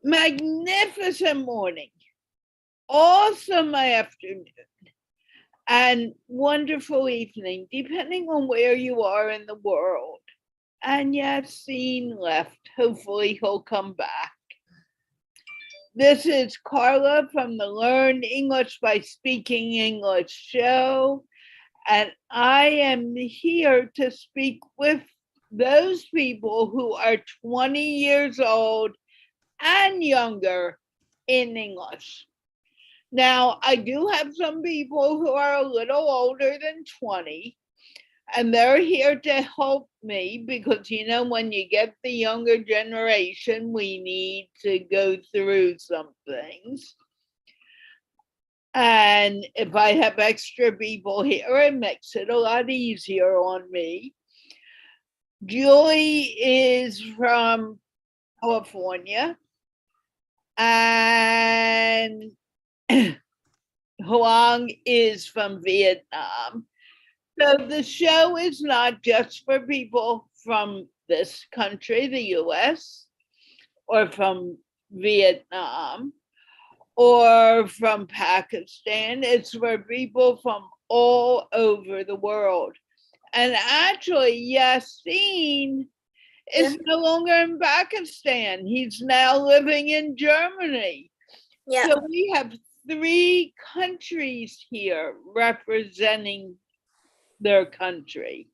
magnificent morning, awesome afternoon, and wonderful evening, depending on where you are in the world. And Yassine left. Hopefully, he'll come back. This is Carla from the Learn English by Speaking English show, and I am here to speak with those people who are 20 years old and younger in English. Now, I do have some people who are a little older than 20, and they're here to help me because, when you get the younger generation, we need to go through some things. And if I have extra people here, it makes it a lot easier on me. Julie is from California, and Huang is from Vietnam. So the show is not just for people from this country, the US, or from Vietnam, or from Pakistan. It's for people from all over the world. And actually, Yassine is no longer in Pakistan. He's now living in Germany. Yeah. So we have 3 countries here representing their country.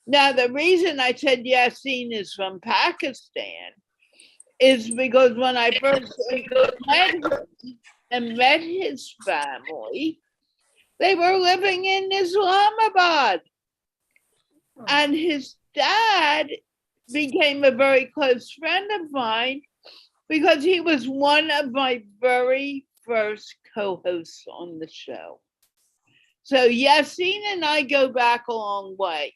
Now, the reason I said Yassine is from Pakistan is because when I first met him and met his family, they were living in Islamabad. And his dad became a very close friend of mine because he was one of my very first co-hosts on the show. So Yassine and I go back a long way.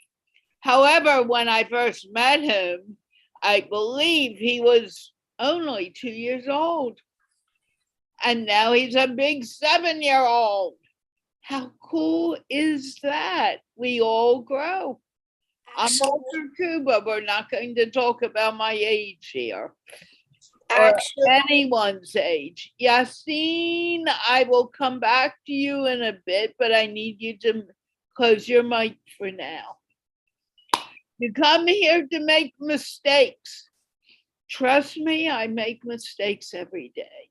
However, when I first met him, I believe he was only 2 years old. And now he's a big 7-year-old. How cool is that? We all grow. I'm older too, but we're not going to talk about my age here. Or anyone's age. Yassine, I will come back to you in a bit, but I need you to close your mic for now. You come here to make mistakes. Trust me, I make mistakes every day.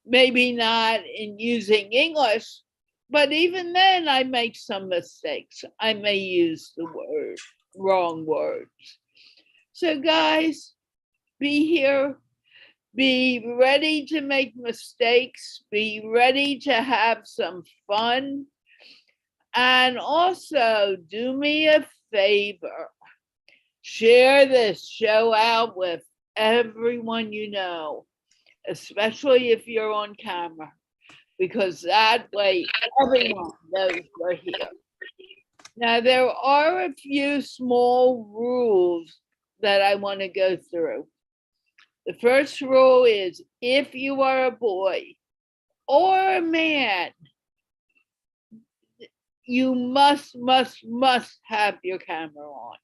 Maybe not in using English, but even then I make some mistakes. I may use the wrong words. So guys, be here. Be ready to make mistakes. Be ready to have some fun. And also, do me a favor. Share this show out with everyone you know, especially if you're on camera, because that way everyone knows we're here. Now, there are a few small rules that I want to go through. The first rule is if you are a boy or a man, you must have your camera on.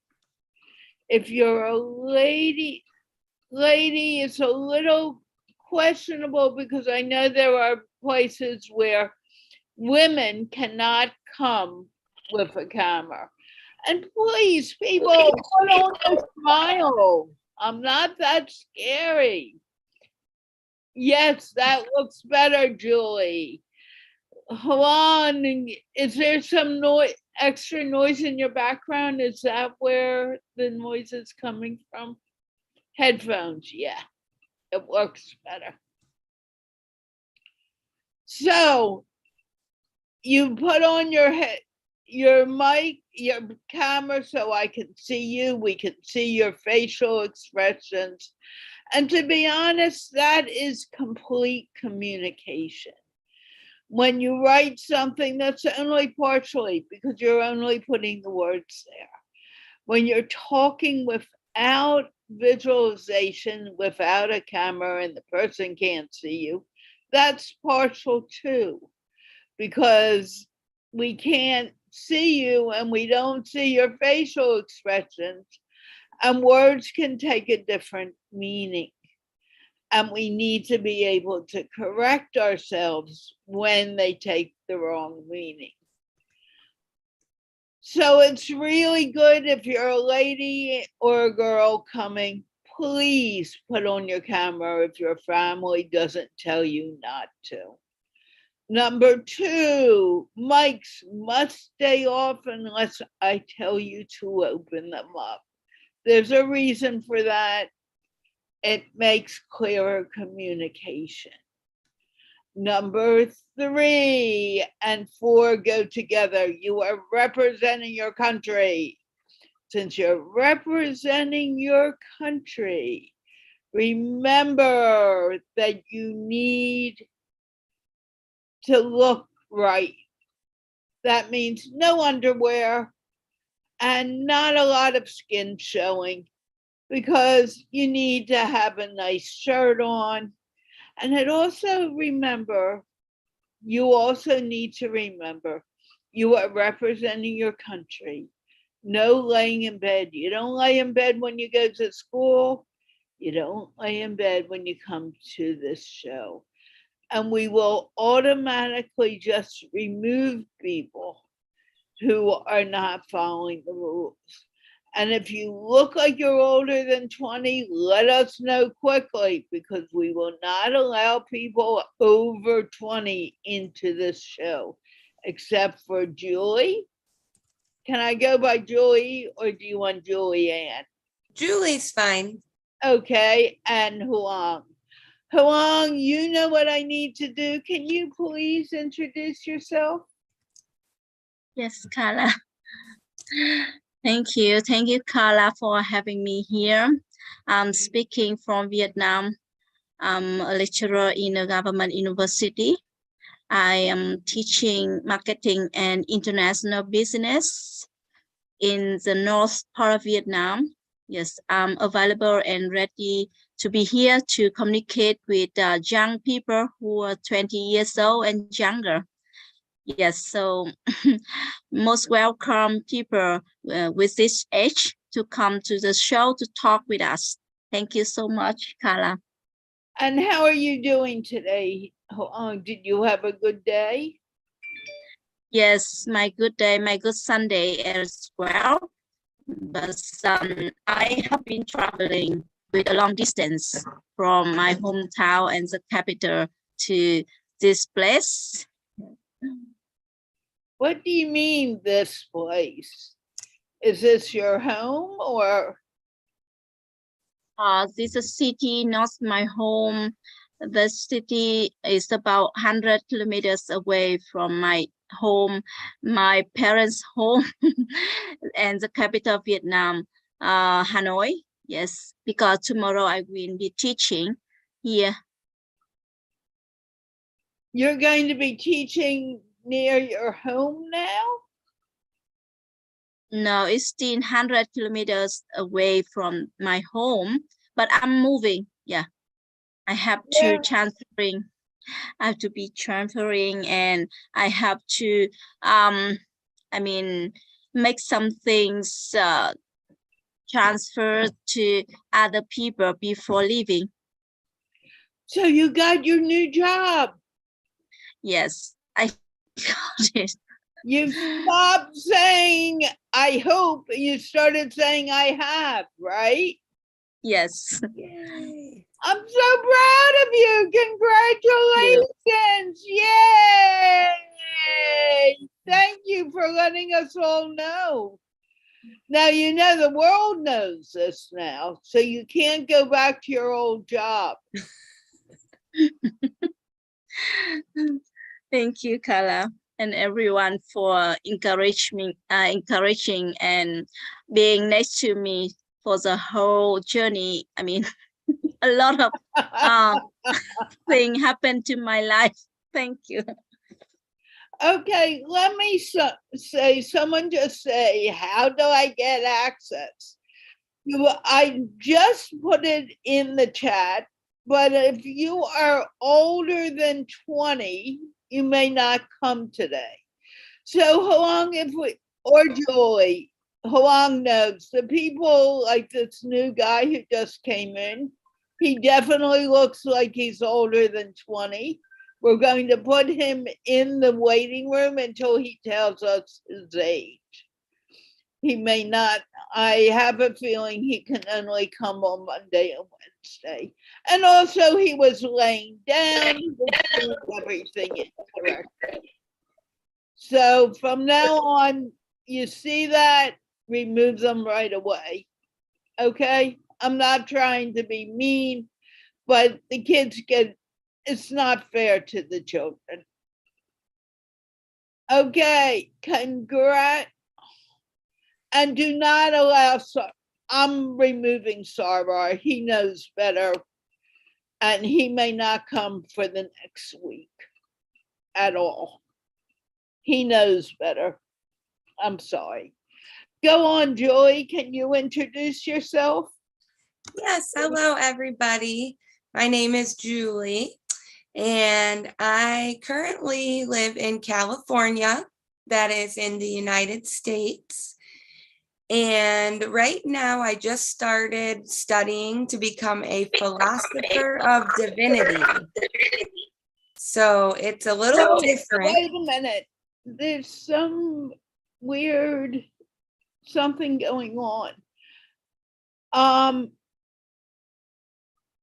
If you're a lady, it's a little questionable because I know there are places where women cannot come with a camera. And please, people, put on a smile. I'm not that scary. Yes, that looks better, Julie. Hold on, is there some extra noise in your background? Is that where the noise is coming from? Headphones, yeah, it works better. So, you put on your mic, your camera, so I can see you. We can see your facial expressions. And to be honest, that is complete communication. When you write something, that's only partially because you're only putting the words there. When you're talking without visualization, without a camera, and the person can't see you, that's partial too, because we can't see you and we don't see your facial expressions, and words can take a different meaning. And we need to be able to correct ourselves when they take the wrong meaning. So it's really good if you're a lady or a girl coming, please put on your camera if your family doesn't tell you not to. Number 2, mics must stay off unless I tell you to open them up. There's a reason for that. It makes clearer communication. Number 3 and 4 go together. You are representing your country. Since you're representing your country, remember that you need to look right. That means no underwear and not a lot of skin showing, because you need to have a nice shirt on. And you also need to remember you are representing your country. No laying in bed. You don't lay in bed when you go to school. You don't lay in bed when you come to this show. And we will automatically just remove people who are not following the rules. And if you look like you're older than 20, let us know quickly, because we will not allow people over 20 into this show, except for Julie. Can I go by Julie, or do you want Julianne? Julie's fine. Okay, and Huang. Huang, you know what I need to do. Can you please introduce yourself? Yes, Carla. Thank you, Carla, for having me here. I'm speaking from Vietnam. I'm a lecturer in a government university. I am teaching marketing and international business in the north part of Vietnam. Yes, I'm available and ready to be here to communicate with young people who are 20 years old and younger. Yes, so most welcome people with this age to come to the show to talk with us. Thank you so much, Carla. And how are you doing today? Did you have a good day? Yes, my good day, my good Sunday as well. But I have been traveling with a long distance from my hometown and the capital to this place. What do you mean, this place? Is this your home, or? This is a city, not my home. The city is about 100 kilometers away from my home, my parents' home, and the capital of Vietnam, Hanoi. Yes, because tomorrow I will be teaching here. You're going to be teaching near your home now? No, it's still 100 kilometers away from my home, but I'm moving. Yeah, I have to transferring. I have to be transferring, and I have to, make some things transfer to other people before leaving. So you got your new job? Yes, I got it. You stopped saying, I hope, you started saying, I have, right? Yes. Yay. I'm so proud of you. Congratulations. Yay. Thank you for letting us all know. Now, you know, the world knows this now, so you can't go back to your old job. Thank you, Carla, and everyone for encouraging and being next to me for the whole journey. I mean, a lot of things happened to my life. Thank you. Okay, let me say, someone just say, how do I get access? I just put it in the chat, but if you are older than 20, you may not come today. So Hoang, or Julie, Hoang knows the people like this new guy who just came in, He definitely looks like he's older than 20. We're going to put him in the waiting room until he tells us his age. He may not, I have a feeling he can only come on Monday and Wednesday. And also he was laying down, everything is correct. So from now on, you see that, remove them right away. Okay? I'm not trying to be mean, but the kids it's not fair to the children. Okay, congrats. And do not allow, I'm removing Sarvar, he knows better. And he may not come for the next week at all. He knows better. I'm sorry. Go on, Joy, can you introduce yourself? Yes, hello everybody. My name is Julie and I currently live in California, that is in the United States. And right now I just started studying to become a philosopher of divinity. So it's a little different. Wait a minute, there's some weird something going on.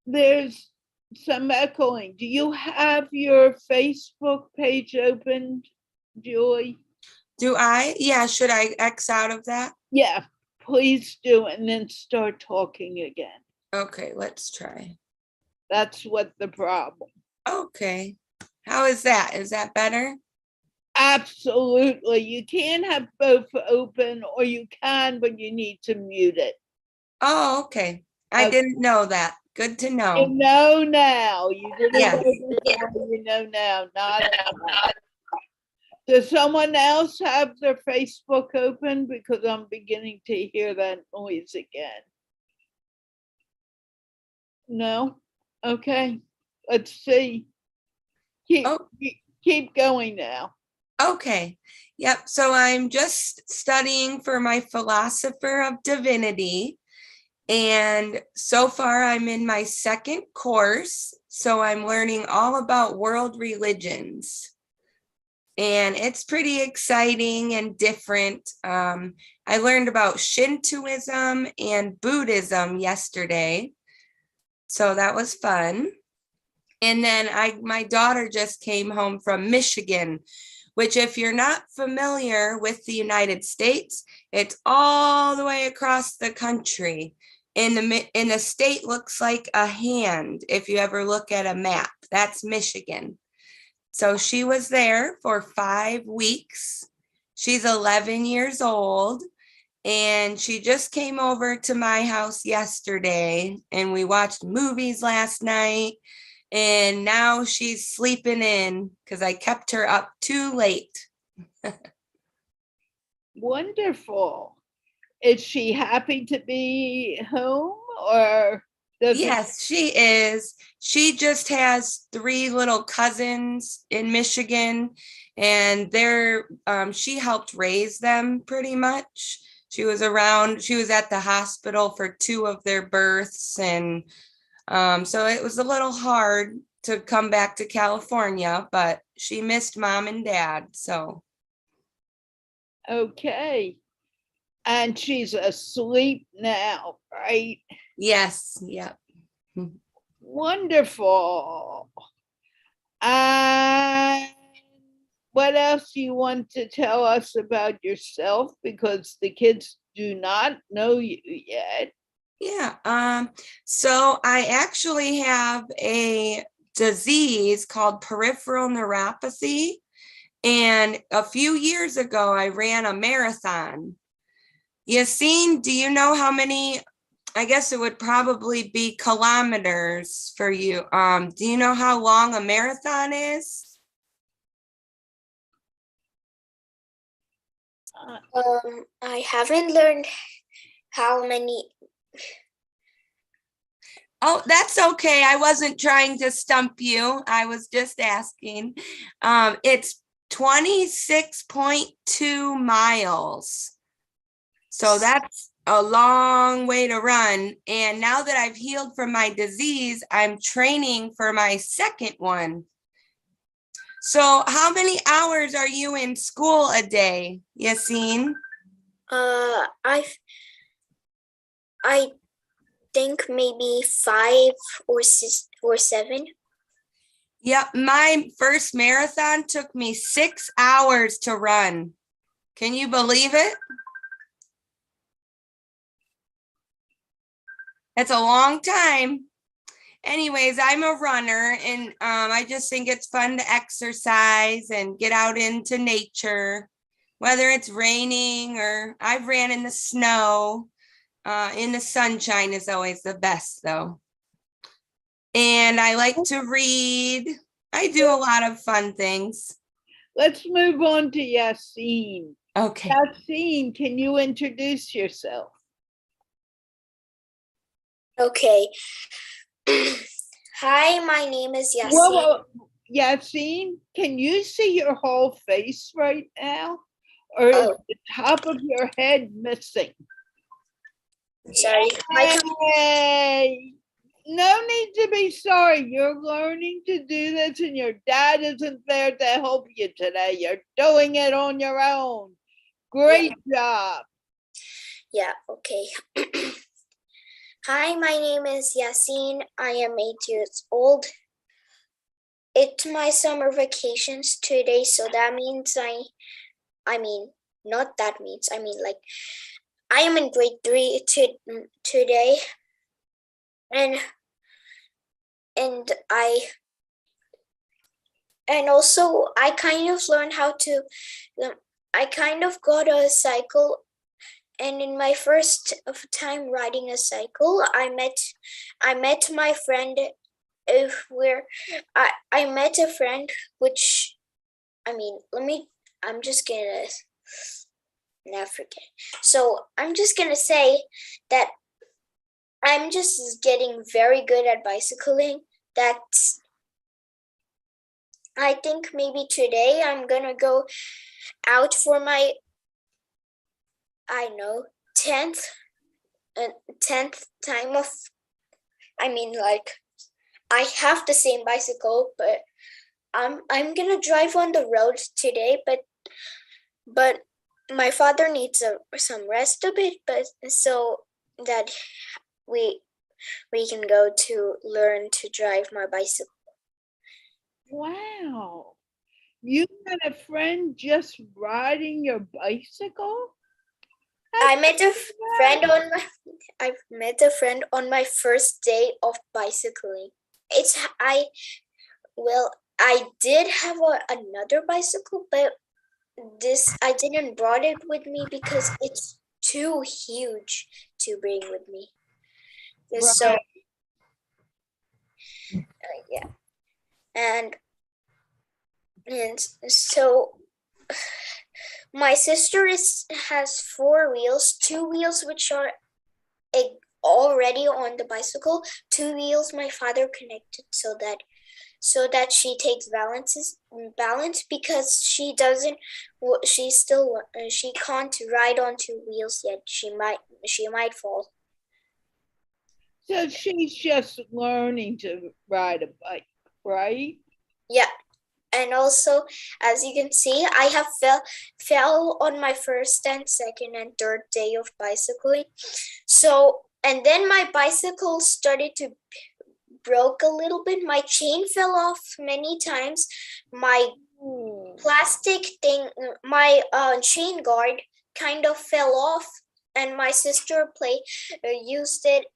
There's some echoing. Do you have your Facebook page opened, Joy? Do I? Yeah, should I X out of that? Yeah, please do, and then start talking again. Okay, let's try. That's what the problem. Okay. How is that? Is that better? Absolutely. You can't have both open, or you can, but you need to mute it. Oh, okay. I didn't know that. Good to know. You know now. You didn't Yeah. know before, you know now. Not now. Does someone else have their Facebook open? Because I'm beginning to hear that noise again. No? Okay. Let's see. Keep going now. Okay. Yep. So I'm just studying for my philosopher of divinity. And so far I'm in my second course. So I'm learning all about world religions. And it's pretty exciting and different. I learned about Shintoism and Buddhism yesterday. So that was fun. And then my daughter just came home from Michigan, which if you're not familiar with the United States, it's all the way across the country. And the state looks like a hand. If you ever look at a map, that's Michigan. So she was there for 5 weeks. She's 11 years old. And she just came over to my house yesterday and we watched movies last night. And now she's sleeping in because I kept her up too late. Wonderful. Is she happy to be home, or Yes, she is. She just has 3 little cousins in Michigan, and she helped raise them pretty much. She was at the hospital for 2 of their births, and so it was a little hard to come back to California, but she missed mom and dad, so. Okay. And she's asleep now, right? Yes, yep. Wonderful. And what else do you want to tell us about yourself? Because the kids do not know you yet. Yeah, so I actually have a disease called peripheral neuropathy. And a few years ago, I ran a marathon. Yassine, do you know how many? I guess it would probably be kilometers for you. Do you know how long a marathon is? I haven't learned how many. Oh, that's okay. I wasn't trying to stump you. I was just asking. It's 26.2 miles. So that's a long way to run. And now that I've healed from my disease, I'm training for my second one. So how many hours are you in school a day, Yassine? I think maybe 5 or 6 or 7. Yep, my first marathon took me 6 hours to run. Can you believe it? That's a long time. Anyways, I'm a runner, and I just think it's fun to exercise and get out into nature, whether it's raining or I've ran in the snow. In the sunshine is always the best, though. And I like to read. I do a lot of fun things. Let's move on to Yassine. Okay. Yassine, can you introduce yourself? Okay. Hi, my name is Yassine. Whoa. Yassine, can you see your whole face right now? Or is the top of your head missing? Sorry. Yay! No need to be sorry. You're learning to do this and your dad isn't there to help you today. You're doing it on your own. Great job. Yeah, okay. Hi, my name is Yassine. I am 8 years old. It's my summer vacations today, so that means I mean like I am in grade 3 today, and also I kind of learned how to. I kind of got a cycle. And in my first time riding a cycle, I met my friend I met a friend, which, I'm just gonna now forget. So I'm just gonna say that I'm just getting very good at bicycling. That I think maybe today I'm gonna go out for my 10th time of, I have the same bicycle, but I'm gonna drive on the road today, but my father needs some rest a bit, but so that we can go to learn to drive my bicycle. Wow. You got a friend just riding your bicycle? I met a friend on my first day of bicycling. I did have another bicycle, but I didn't brought it with me because it's too huge to bring with me. So yeah, and so my sister has 4 wheels, 2 wheels which are already on the bicycle, 2 wheels my father connected so that she takes balance because she can't ride on 2 wheels yet. She might fall. So she's just learning to ride a bike, right? Yeah. And also, as you can see, I have fell on my first and second and third day of bicycling. So, and then my bicycle started to broke a little bit. My chain fell off many times. My plastic thing, my chain guard kind of fell off, and my sister used it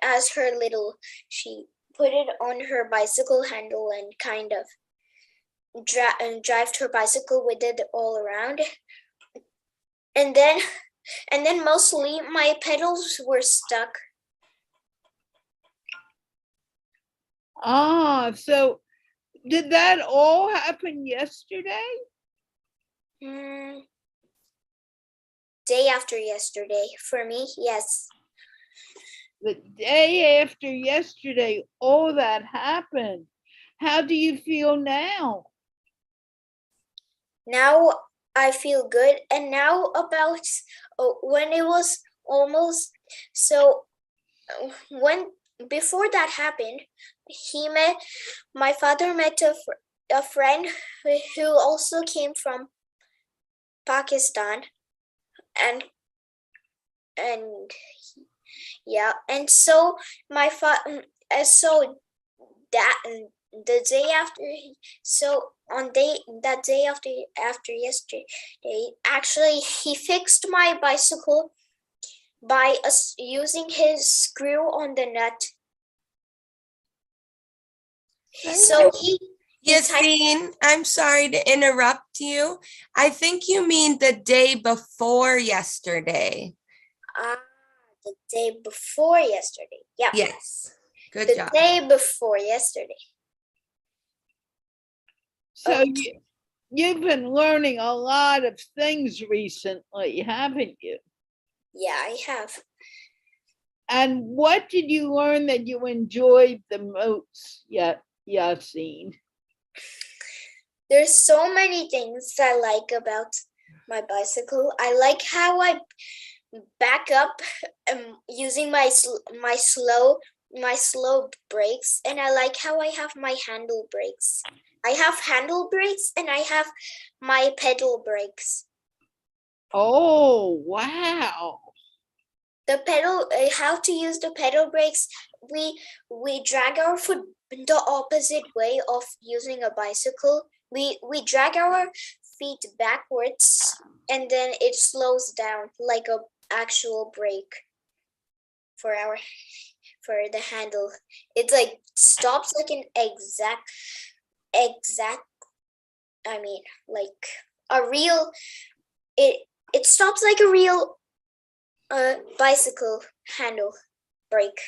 as her little. She put it on her bicycle handle and kind of drive her bicycle with it all around. And then mostly my pedals were stuck. So did that all happen yesterday? Day after yesterday for me, yes. The day after yesterday, all that happened. How do you feel now? Now I feel good. And now about when it was almost so when before that happened, my father met a friend who also came from Pakistan, and yeah, and so so that the day after, so on that day after yesterday, actually he fixed my bicycle by using his screw on the nut. So Yassine, I'm sorry to interrupt you. I think you mean the day before yesterday. The day before yesterday. Yeah. Yes. Good job. The day before yesterday. So you've been learning a lot of things recently, haven't you? Yeah, I have. And what did you learn that you enjoyed the most, Yassine? There's so many things I like about my bicycle. I like how I back up using my slow brakes, and I like how I have my handle brakes. I have handle brakes and I have my pedal brakes. Oh, wow. The pedal, how to use the pedal brakes, we drag our foot the opposite way of using a bicycle. We drag our feet backwards, and then it slows down like a actual brake for the handle. It's like stops like an exact I mean, like a real, it stops like a real bicycle handle brake.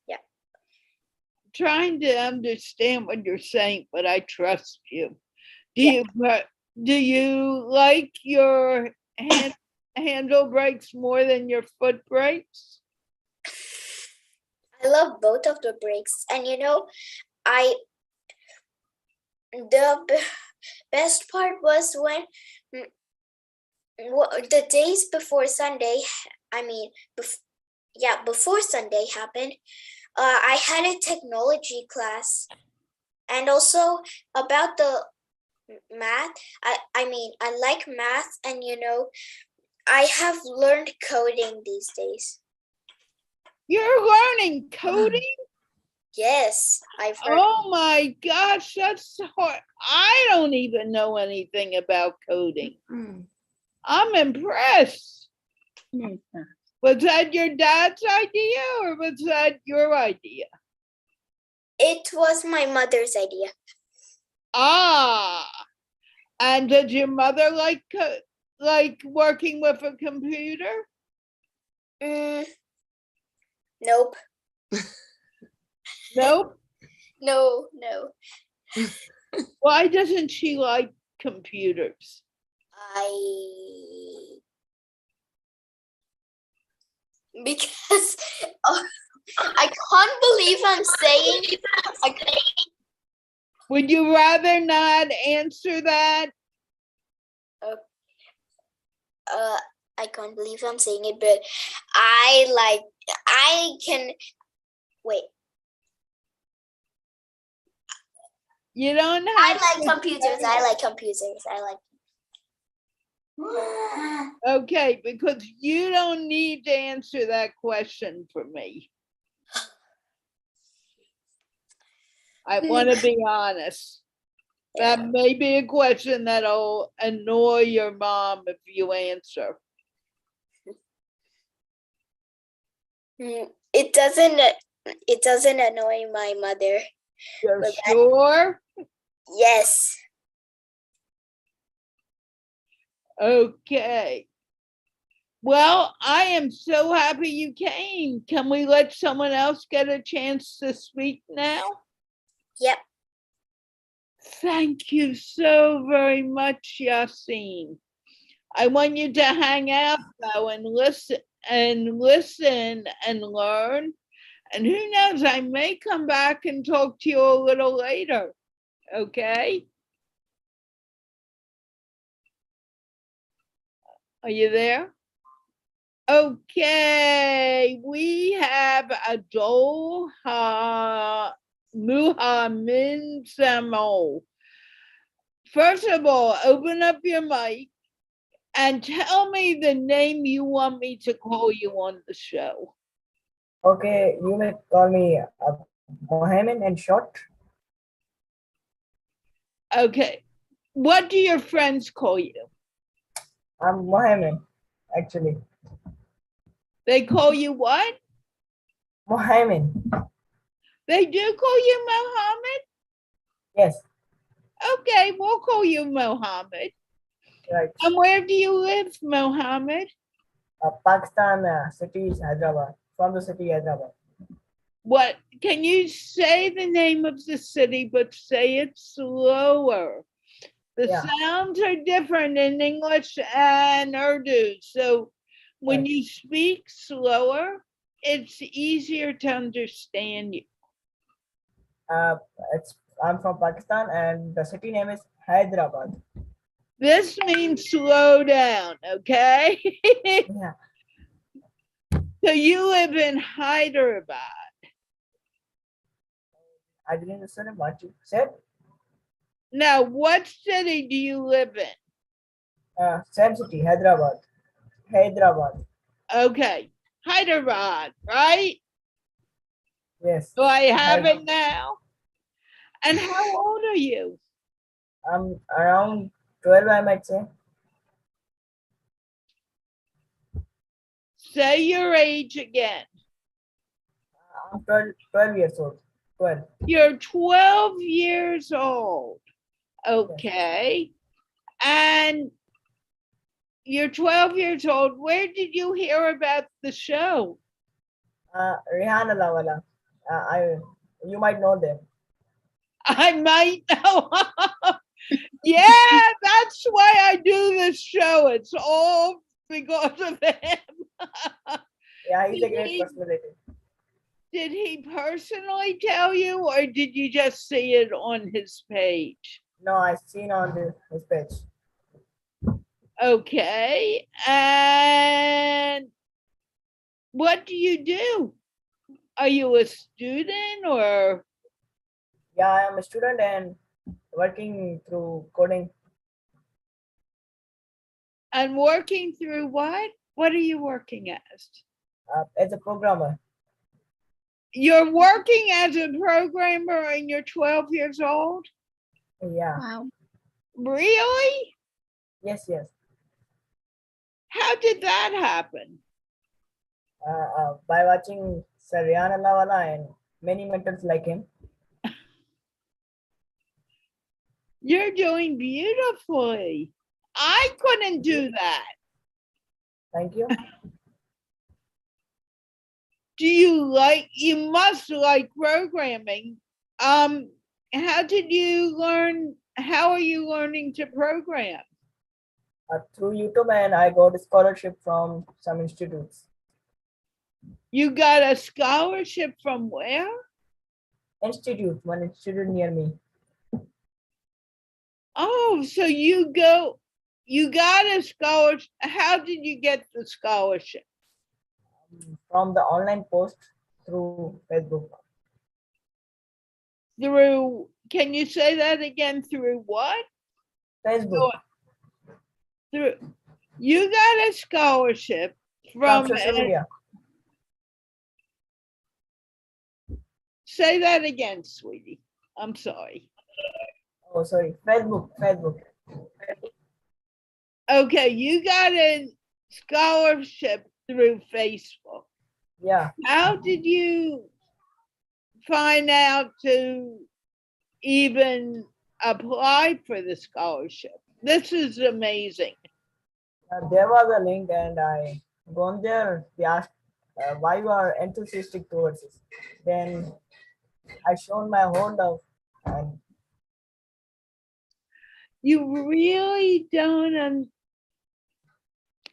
Yeah. Trying to understand what you're saying, but I trust you. Do you like your handle brakes more than your foot brakes? I love both of the brakes, and the best part was when the days before Sunday. I mean, before Sunday happened, I had a technology class, and also about the math. I like math, and I have learned coding these days. You're learning coding? Yes, I've heard. Oh my gosh, that's hard. I don't even know anything about coding. I'm impressed. Was that your dad's idea or was that your idea? It was my mother's idea. Ah, and did your mother like working with a computer? Nope. Nope. No. Why doesn't she like computers? Because I can't believe I'm saying. Would you rather not answer that? I can't believe I'm saying it, but I can wait. You don't have I like computers. I like computers. Okay, because you don't need to answer that question for me. I want to be honest. That may be a question that'll annoy your mom if you answer. It doesn't annoy my mother. You're sure? Yes. Okay. Well, I am so happy you came. Can we let someone else get a chance to speak now? Yep. Thank you so very much, Yassine. I want you to hang out though and listen and learn. And who knows, I may come back and talk to you a little later. Okay? Are you there? Okay, we have Adol Muhammad Samo. First of all, open up your mic and tell me the name you want me to call you on the show. Okay, you may call me Mohammed in short. Okay, what do your friends call you? I'm Mohammed, actually. They call you what? Mohammed. They do call you Mohammed? Yes, Okay, we'll call you Mohammed. right. And where do you live, Mohammed? Pakistan city is Hyderabad. From the city Hyderabad. What? Can you say the name of the city, but say it slower? The Yeah. sounds are different in English and Urdu. So when Right. you speak slower, it's easier to understand you. I'm from Pakistan and the city name is Hyderabad. This means slow down, okay? Yeah. So you live in Hyderabad. I didn't understand what you said. Now, what city do you live in? Same city, Hyderabad. Hyderabad. Okay, Hyderabad, right? Yes. Do I have it now? And how old are you? I'm around 12, I might say. Say your age again. I'm 12 years old. 12. You're 12 years old. Okay. And you're 12 years old. Where did you hear about the show? Rihanna Lawala. You might know them. I might know. Yeah, that's why I do this show. It's all because of him. Yeah, he's a great personality. Did he personally tell you, or did you just see it on his page? No, I've seen on his page. Okay. And what do you do? Are you a student or? Yeah, I am a student and working through coding. And working through what? What are you working As a programmer. You're working as a programmer and you're 12 years old? Yeah. Wow. Really? Yes. How did that happen? By watching Sir Rihanna Lawala and many mentors like him. You're doing beautifully. I couldn't do that. Thank you. Do you must like programming. How did you learn, how are you learning to program? Through YouTube, and I got a scholarship from some institutes. You got a scholarship from where? One institute near me. Oh, so you got a scholarship. How did you get the scholarship? From the online post through Facebook. Through, can you say that again? Through what? Facebook. Through, you got a scholarship from social media. Say that again, sweetie. I'm sorry. Oh, sorry. Facebook. Okay, you got a scholarship through Facebook. Yeah. How did you find out to even apply for the scholarship? This is amazing. There was a link and I gone there. They asked why you are enthusiastic towards it. Then I shown my whole love and You really don't.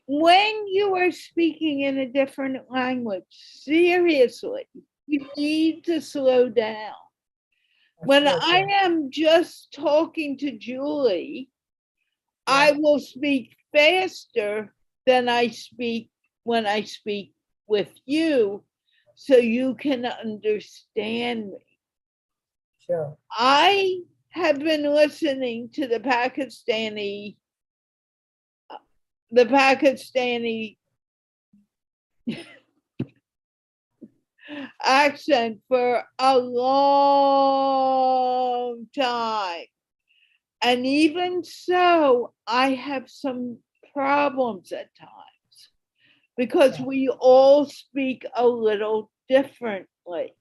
When you are speaking in a different language, seriously, you need to slow down. When I am just talking to Julie, I will speak faster than I speak when I speak with you so you can understand me. Sure. I have been listening to the Pakistani accent for a long time. And even so, I have some problems at times because we all speak a little differently.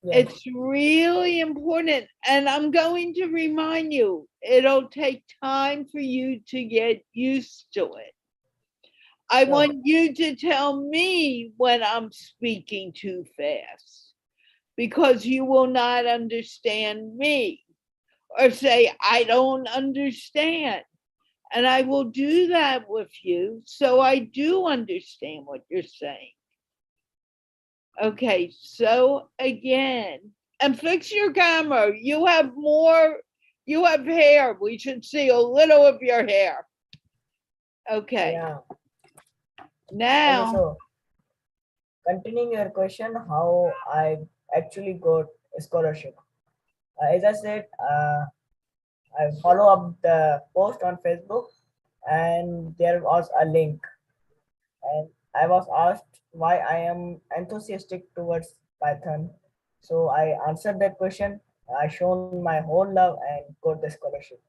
Yes. It's really important. And I'm going to remind you, it'll take time for you to get used to it. I Sure. want you to tell me when I'm speaking too fast because you will not understand me, or say, I don't understand. And I will do that with you so I do understand what you're saying. Okay, so again, and fix your camera. You have hair. We should see a little of your hair. Okay, Yeah. Okay, now, so continuing your question, how I actually got a scholarship. As I said, I follow up the post on Facebook, and there was a link, and I was asked why I am enthusiastic towards Python. So I answered that question. I shown my whole love and got the scholarship.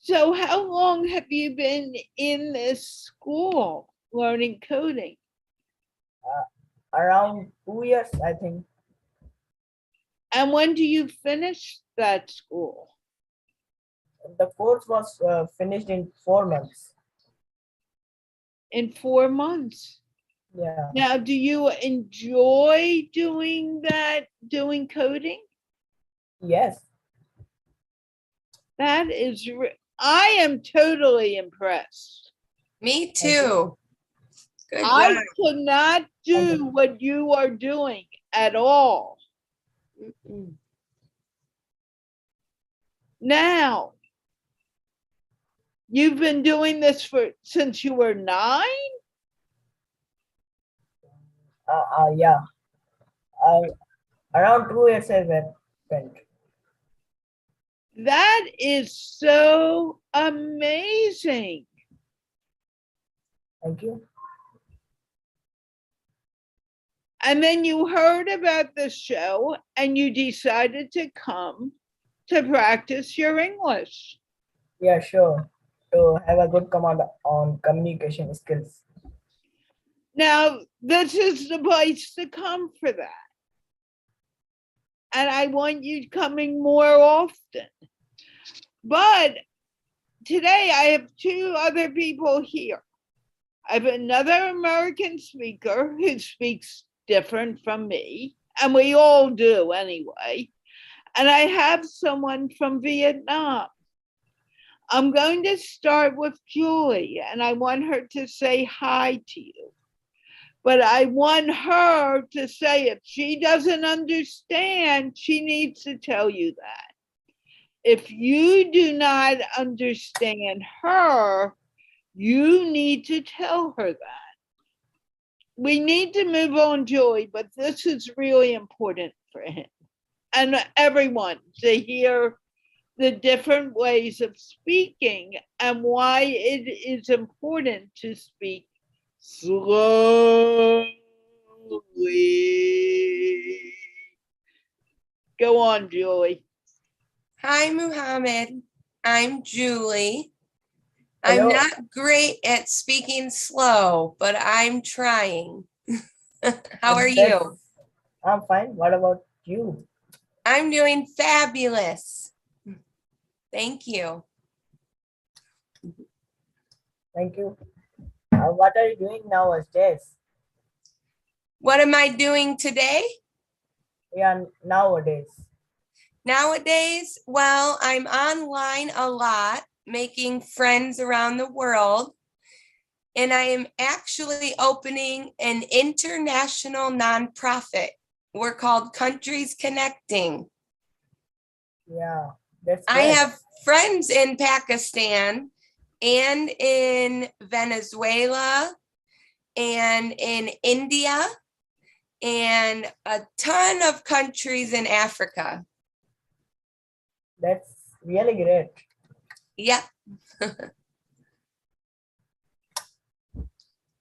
so how long have you been in this school learning coding? Around 2 years, I think. And when do you finish that school? The course was finished in 4 months. In 4 months. Yeah. Now, do you enjoy doing coding? Yes. That is, I am totally impressed. Me too. Good I job. could not do what you are doing at all. Mm-mm. Now, you've been doing this since you were 9? Yeah. Around 2 years I spent. That is so amazing. Thank you. And then you heard about the show and you decided to come to practice your English. Yeah, sure. To have a good command on communication skills. Now, this is the place to come for that. And I want you coming more often. But today I have 2 other people here. I have another American speaker who speaks different from me, and we all do anyway. And I have someone from Vietnam. I'm going to start with Julie, and I want her to say hi to you. But I want her to say, if she doesn't understand, she needs to tell you that. If you do not understand her, you need to tell her that. We need to move on, Julie, but this is really important for him and everyone to hear the different ways of speaking and why it is important to speak slowly. Go on, Julie. Hi, Muhammad. I'm Julie. Hello. I'm not great at speaking slow, but I'm trying. How are you? I'm fine. What about you? I'm doing fabulous. Thank you. Thank you. What are you doing nowadays? What am I doing today? Yeah, nowadays. Nowadays, well, I'm online a lot, making friends around the world. And I am actually opening an international nonprofit. We're called Countries Connecting. Yeah, that's I great. have friends in Pakistan, and in Venezuela and in India and a ton of countries in Africa. That's really great. Yeah.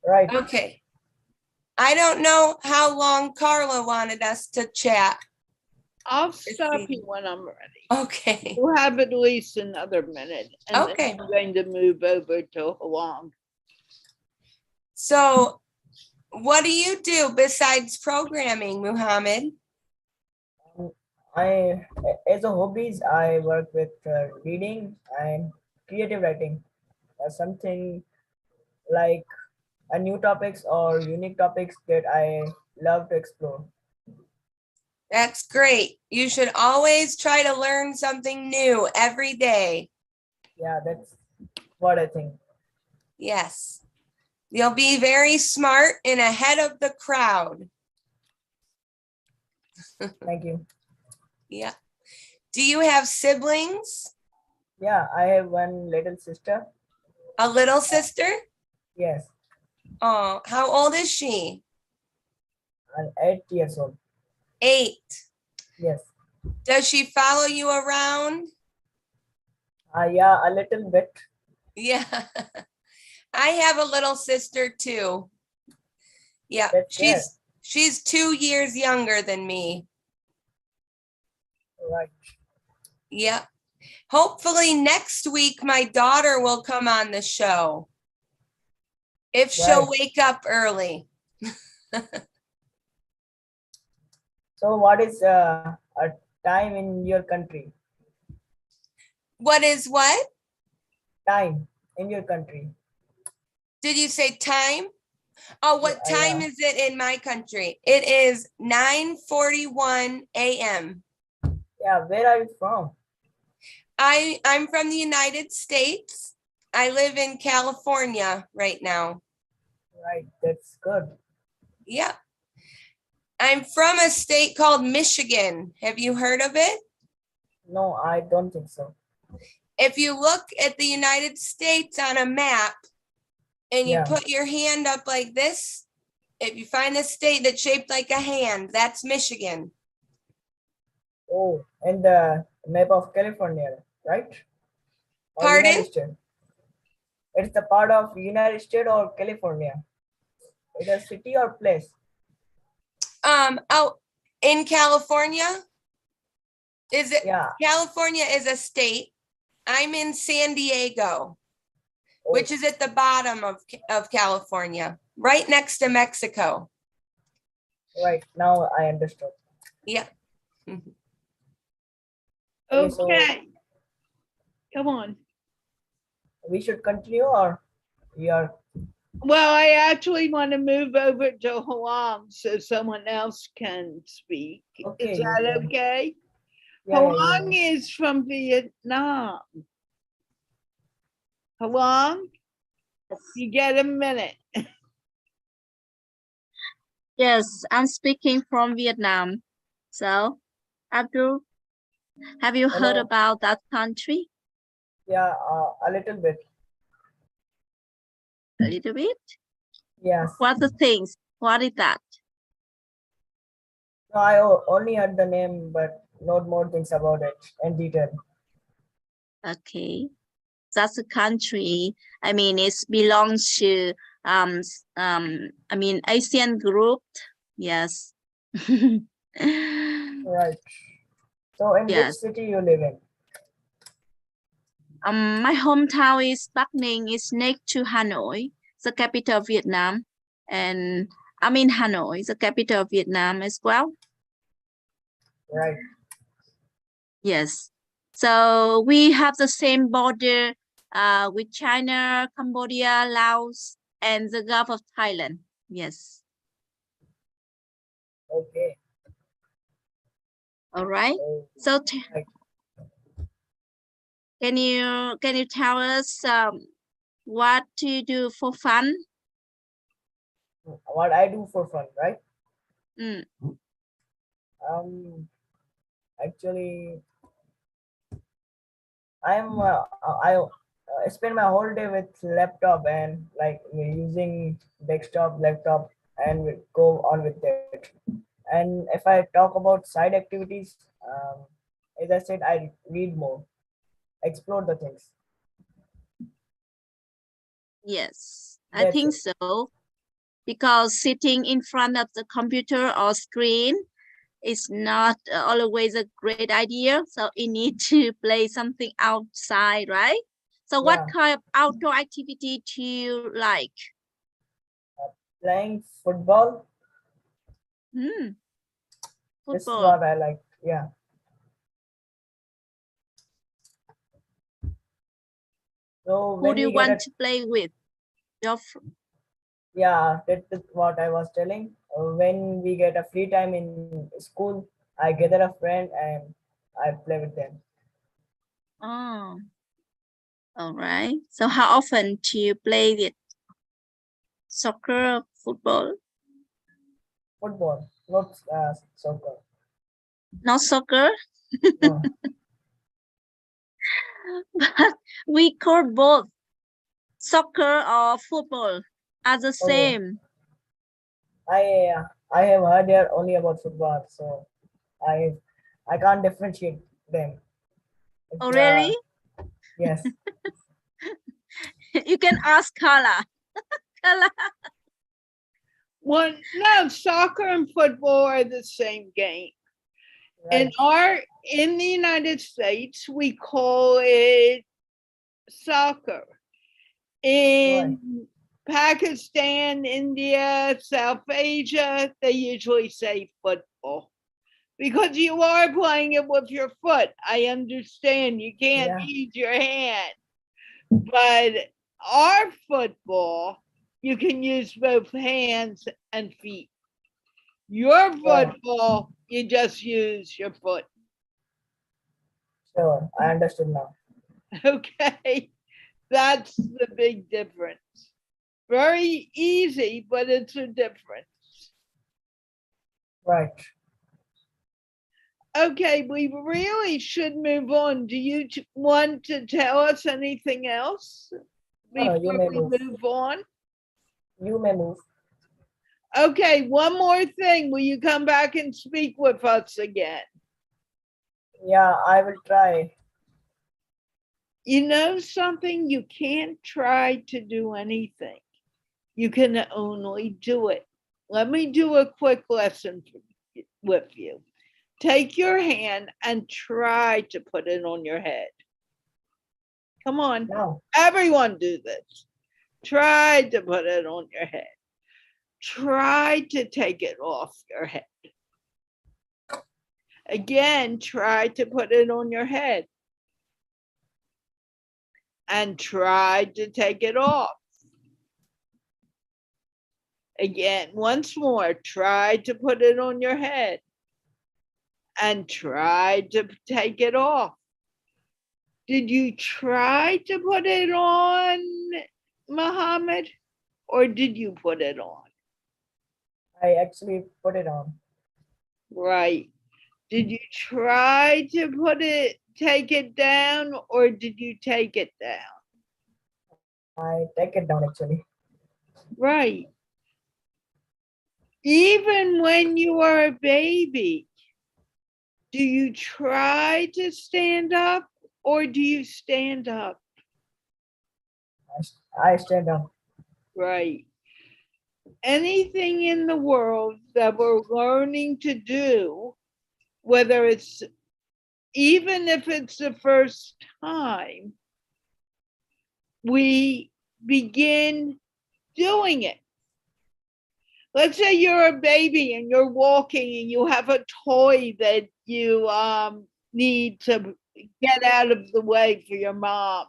Right. Okay. I don't know how long Carla wanted us to chat. I'll stop you when I'm ready. Okay. We'll have at least another minute. And Okay. then I'm going to move over to Huang. So what do you do besides programming, Muhammad? As a hobbies, I work with reading and creative writing. Something like new topics or unique topics that I love to explore. That's great. You should always try to learn something new every day. Yeah, that's what I think. Yes. You'll be very smart and ahead of the crowd. Thank you. Yeah. Do you have siblings? Yeah, I have one little sister. A little sister? Yes, Oh, how old is she? I'm 8 years old. 8. Yes. Does she follow you around? Yeah, a little bit. Yeah. I have a little sister too. Yeah, That's good. she's 2 years younger than me. Right. Yeah. Hopefully next week my daughter will come on the show. If she'll Right. wake up early. So, what is a time in your country? What is what? Time in your country. Did you say time? Oh, what Yeah, time is it in my country? It is 9:41 a.m. Yeah, where are you from? I'm from the United States. I live in California right now. Right, that's good. Yeah. I'm from a state called Michigan. Have you heard of it? No, I don't think so. If you look at the United States on a map and you Yeah. put your hand up like this, if you find a state that's shaped like a hand, that's Michigan. Oh, and the map of California, right? Or Pardon? United States. It's the part of United States or California. It's a city or place. Oh, in California? Is it? Yeah. California is a state. I'm in San Diego, Oh, which is at the bottom of California, right next to Mexico. right. Now I understood. Yeah. Okay, so Okay. Come on. we should continue or we are Well, I actually want to move over to Huang so someone else can speak. okay. Is You that can. okay? Yeah, Huang is from Vietnam. Huang, you get a minute. Yes, I'm speaking from Vietnam. So, Abdul, have you heard Hello. about that country? Yeah, a little bit. A little bit? Yes. What the things? What is that? No, I only heard the name, but not more things about it in detail. Okay. That's a country. I mean, it belongs to Asian group. Yes. Right. So, in which Yes. city you live in? My hometown is Bắc Ninh. It's next to Hanoi, the capital of Vietnam, and I'm in Hanoi, the capital of Vietnam as well. Right. Yes. So we have the same border with China, Cambodia, Laos, and the Gulf of Thailand. Yes. Okay. All right. So can you tell us what do you do for fun? What I do for fun, right? Mm. Actually, I'm I spend my whole day with laptop and like using desktop, laptop, and go on with it. And if I talk about side activities, as I said, I read more, explore the things. Yes, I That's think it. so. Because sitting in front of the computer or screen is not always a great idea. So you need to play something outside, right? So what Yeah, kind of outdoor activity do you like? playing football. Hmm, This is football. what I like. Yeah. So Who when do you we get want a to play with? Your yeah, that's what I was telling. When we get a free time in school, I gather a friend and I play with them. oh, all right. So how often do you play with soccer, football? Football, not soccer. Not soccer, No. but we call both soccer or football are the Oh, same. I have heard here only about football, so I I can't differentiate them. Oh, Uh, really? yes. You can ask Carla. Carla. Well, no, soccer and football are the same game. Right. In the United States, we call it soccer. Right. In Pakistan, India, South Asia, they usually say football because you are playing it with your foot. I understand you can't Yeah. use your hand, but our football, you can use both hands and feet. Your Right. football, you just use your foot. Sure. I understood now. Okay, that's the big difference. Very easy, but it's a difference. Right. Okay, we really should move on. Do you want to tell us anything else No, you before may we move. move on? You may move. Okay, one more thing. Will you come back and speak with us again? Yeah, I will try. You know something? You can't try to do anything. You can only do it. Let me do a quick lesson with you. Take your hand and try to put it on your head. Come on, Now. everyone do this. Try to put it on your head. Try to take it off your head. Again, try to put it on your head. And try to take it off. Again, once more, try to put it on your head. And try to take it off. Did you try to put it on, Muhammad? Or did you put it on? I actually put it on. Right. Did you try to take it down, or did you take it down? I take it down actually. Right. Even when you are a baby, do you try to stand up, or do you stand up? I stand up. Right. Anything in the world that we're learning to do, whether it's even if it's the first time, we begin doing it. Let's say you're a baby and you're walking and you have a toy that you need to get out of the way for your mom.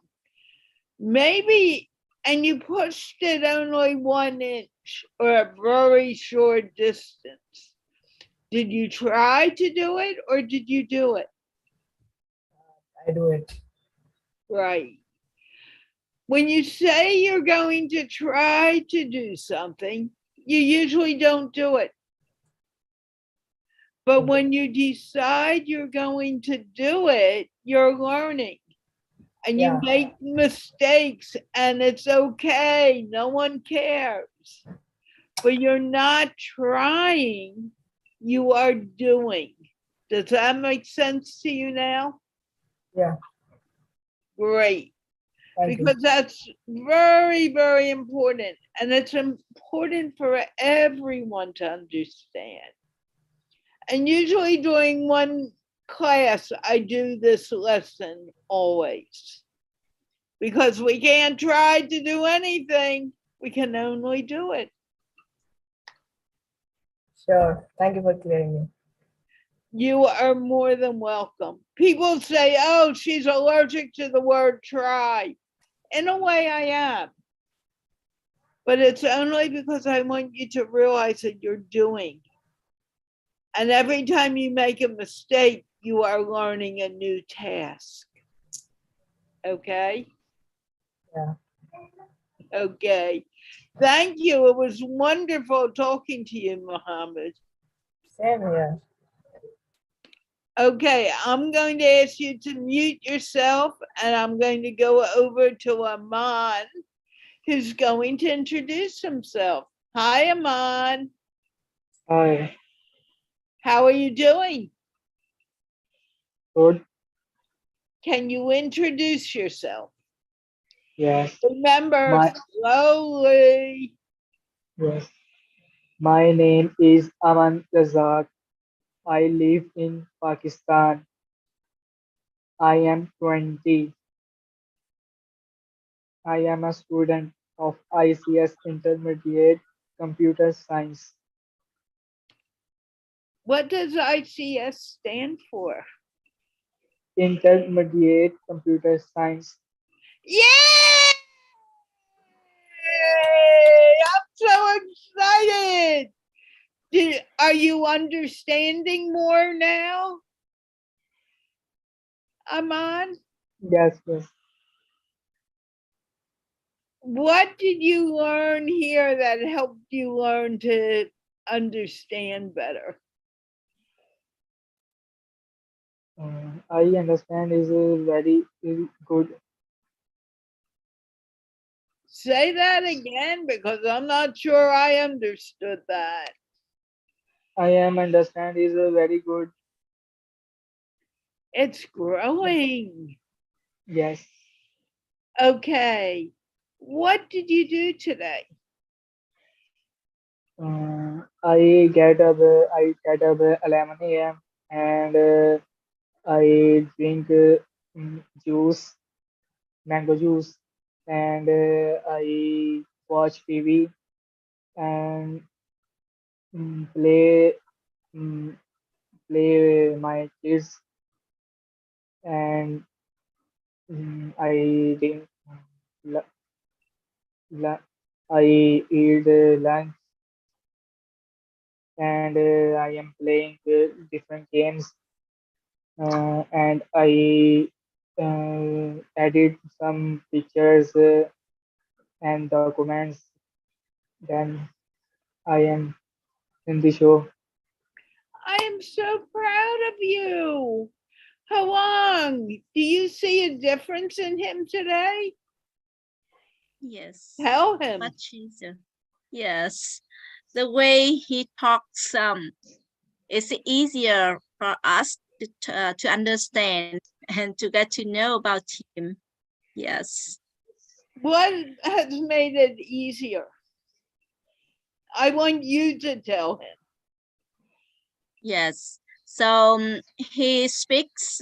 Maybe, and you pushed it only 1 inch or a very short distance. Did you try to do it or did you do it? I do it. Right. When you say you're going to try to do something, you usually don't do it. But when you decide you're going to do it, you're learning. And you Yeah. make mistakes, and it's okay. No one cares. But you're not trying, you are doing. Does that make sense to you now? Yeah. Great. Thank you. Because that's very, very important. And it's important for everyone to understand. And usually during one class, I do this lesson always. Because we can't try to do anything, we can only do it. Sure. Thank you for clearing it. You are more than welcome. People say, oh, she's allergic to the word try. In a way, I am. But it's only because I want you to realize that you're doing. And every time you make a mistake, you are learning a new task. Okay? Yeah. Okay. Thank you. It was wonderful talking to you, Mohammed. Same here. Okay, I'm going to ask you to mute yourself, and I'm going to go over to Aman, who's going to introduce himself. Hi, Aman. Hi, How are you doing? good. Can you introduce yourself? Yes, Remember, my slowly. yes. My name is Aman Razak. I live in Pakistan. I am 20. I am a student of ICS Intermediate Computer Science. What does ICS stand for? Intermediate Computer Science. Yay! I'm so excited. Are you understanding more now, Aman? Yes, yes. What did you learn here that helped you learn to understand better? I understand is very good. Say that again, because I'm not sure I understood that. I am understand is very good. It's growing. Yes. Okay. What did you do today? I get up 11 a.m. and I drink juice, mango juice, and I watch TV and play mm, play my kids, and I drink la- I eat lunch, and I am playing different games, and I edit some pictures and documents. Then I am in the show. I am so proud of you. Hawang, do you see a difference in him today? Yes. Tell him. Much easier. Yes. The way he talks, it's easier for us to understand and to get to know about him. Yes. What has made it easier? I want you to tell him. Yes. So he speaks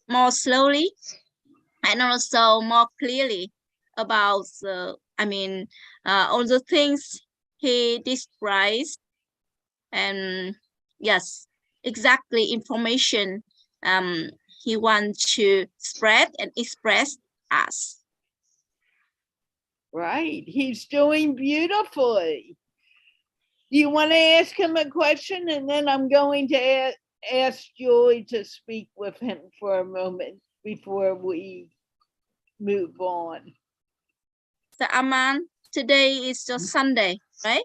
more slowly and also more clearly about all the things he describes, and yes, exactly information he wants to spread and express us. Right. He's doing beautifully. Do you want to ask him a question? And then I'm going to ask Julie to speak with him for a moment before we move on. So Aman, today is just Sunday, right?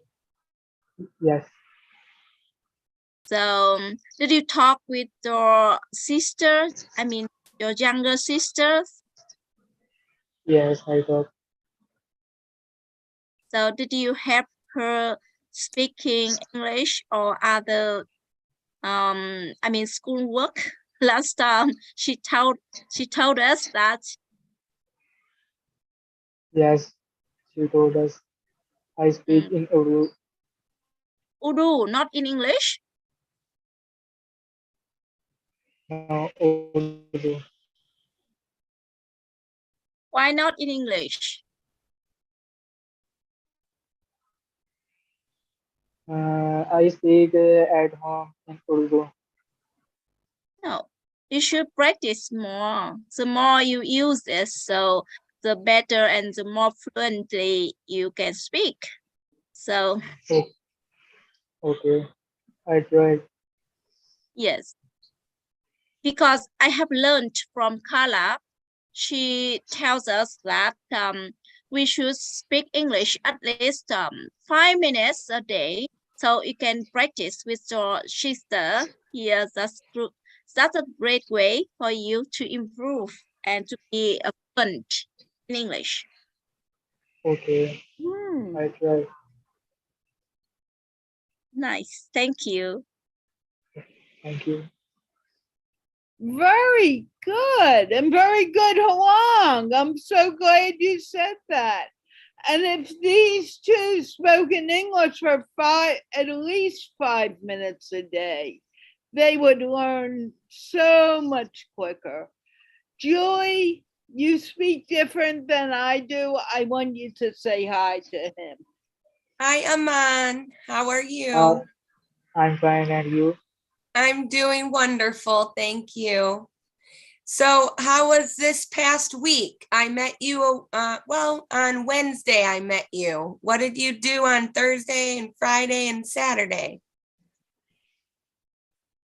Yes. So did you talk with your sister? Your younger sisters? Yes, I talk. So did you help her speaking English or other schoolwork? Last time she told us that. Yes, she told us. I speak in Urdu. Urdu, not in English. No, Urdu. Why not in English? I speak at home in Urdu. No, you should practice more. The more you use it, so the better and the more fluently you can speak. So Oh, okay, I tried. yes, because I have learned from Carla, she tells us that we should speak English at least 5 minutes a day, so you can practice with your sister. Here, that's a great way for you to improve and to be fluent in English. Okay, I tried. Nice, thank you. Thank you. Very good and very good, Huang. I'm so glad you said that. And if these two spoke in English for at least 5 minutes a day, they would learn so much quicker. Julie, you speak different than I do. I want you to say hi to him. Hi, Aman. How are you? I'm fine, and you? I'm doing wonderful. Thank you. So how was this past week? I met you, on Wednesday I met you. What did you do on Thursday and Friday and Saturday?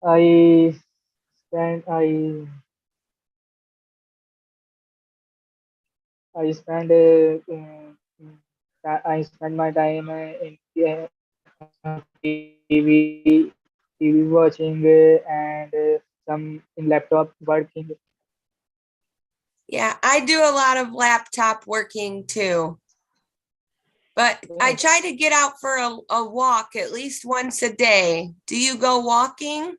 I spent I I spend I spend my time in TV watching and some in laptop working. Yeah, I do a lot of laptop working too. But I try to get out for a walk at least once a day. Do you go walking?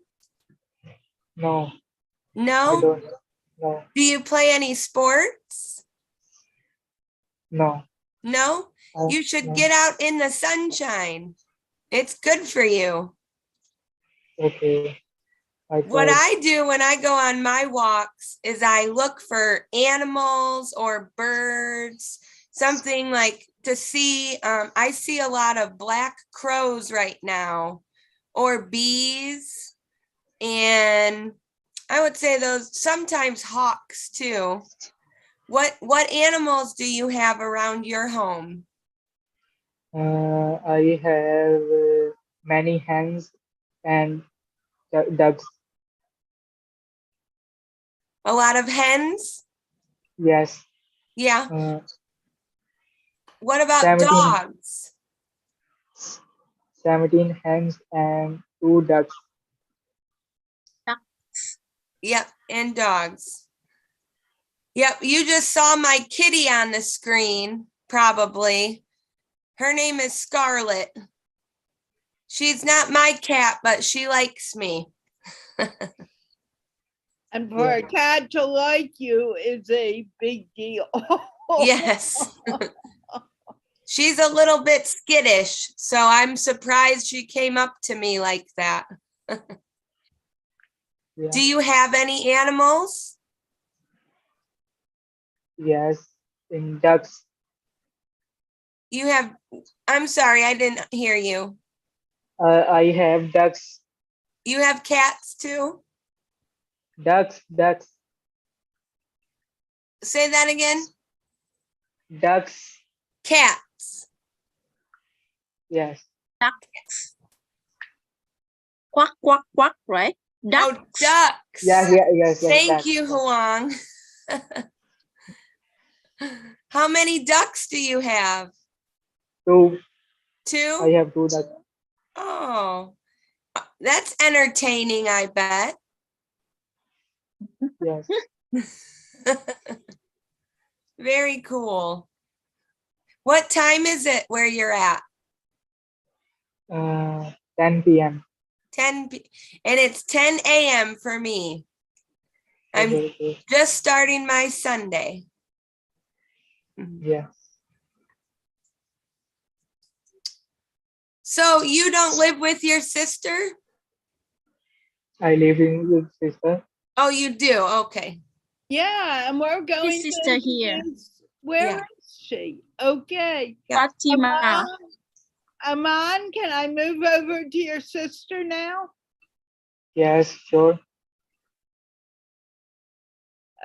No, I No? don't. No, Do you play any sports? no. No? You should get out in the sunshine. It's good for you. Okay, I What tried. I do when I go on my walks is I look for animals or birds, something like to see. I see a lot of black crows right now, or bees, and I would say those sometimes hawks too. What animals do you have around your home? I have many hens and ducks. A lot of hens? Yes. Yeah. Uh, What about 17, dogs? 17 hens and 2 ducks. Yep, and dogs. Yep, you just saw my kitty on the screen, probably. Her name is Scarlet. She's not my cat, but she likes me. And for a cat to like you is a big deal. Yes. She's a little bit skittish, so I'm surprised she came up to me like that. Yeah. Do you have any animals? Yes, in ducks. You have, I'm sorry, I didn't hear you. I have ducks. You have cats too? Ducks. Say that again. Ducks. Cats. Yes. Ducks. Quack, quack, quack, right? Ducks. Oh, ducks. Yes. Thank ducks. you, Huang. How many ducks do you have? 2. 2? I have 2 ducks. Oh, that's entertaining, I bet. Yes. Very cool. What time is it where you're at? 10 p.m. 10 and it's 10 a.m. for me. I'm Okay. just starting my Sunday. Yeah. So you don't live with your sister? I live with sister. Oh, you do? Okay. Yeah, and we're going His sister to here. introduce- Where Yeah. is she? Okay. Yeah. Fatima. Aman, can I move over to your sister now? Yes, sure.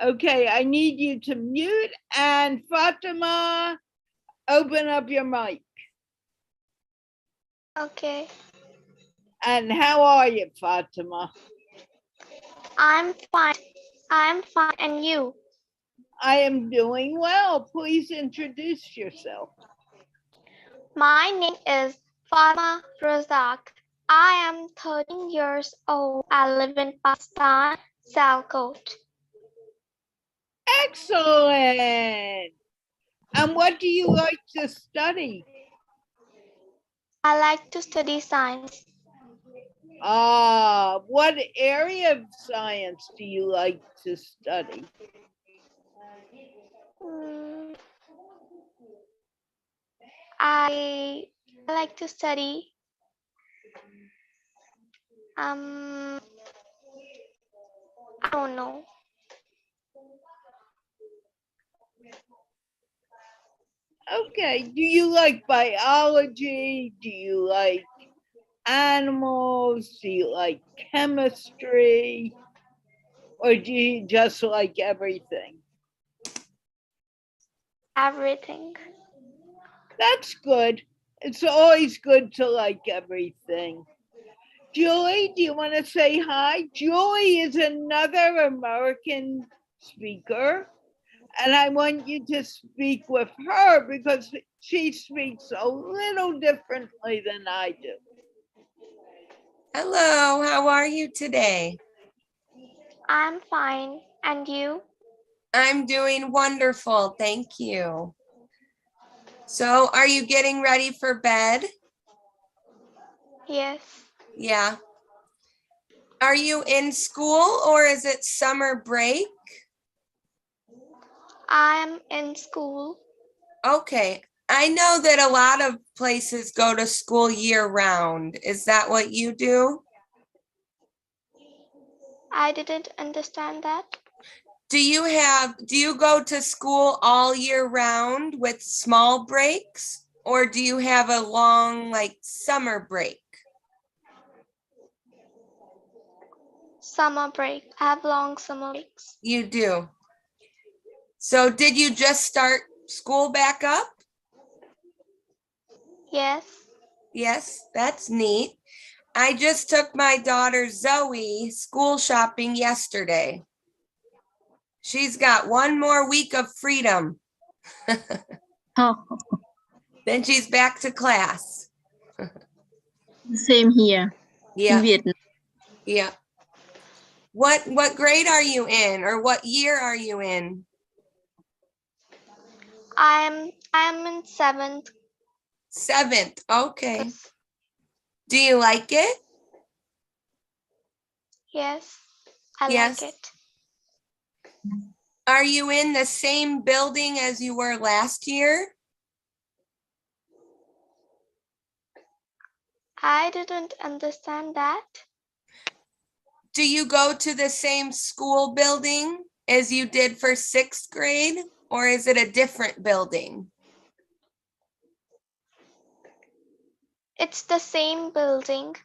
Okay, I need you to mute, and Fatima, open up your mic. Okay. And how are you, Fatima? I'm fine. I'm fine. And you? I am doing well. Please introduce yourself. My name is Farma Razak. I am 13 years old. I live in Pakistan, Sialkot. Excellent. And what do you like to study? I like to study science. What area of science do you like to study? I like to study I don't know. Okay, do you like biology? Do you like animals? Do you like chemistry? Or do you just like everything? Everything. That's good. It's always good to like everything. Julie, do you want to say hi? Julie is another American speaker, and I want you to speak with her because she speaks a little differently than I do. Hello, how are you today? I'm fine. And you? I'm doing wonderful, thank you. So are you getting ready for bed? Yes. Yeah. Are you in school or is it summer break? I'm in school. Okay. I know that a lot of places go to school year round. Is that what you do? I didn't understand that. Do you go to school all year round with small breaks? Or do you have a long like summer break? Summer break. I have long summer breaks. You do. So did you just start school back up? Yes. Yes, that's neat. I just took my daughter Zoe school shopping yesterday. She's got one more week of freedom. Oh, Then she's back to class. same here in Yeah, Vietnam. yeah. What grade are you in or what year are you in? I'm in 7th. 7th. Okay. Yes. Do you like it? Yes. I Yes. like it. Are you in the same building as you were last year? I didn't understand that. Do you go to the same school building as you did for 6th grade, or is it a different building? It's the same building.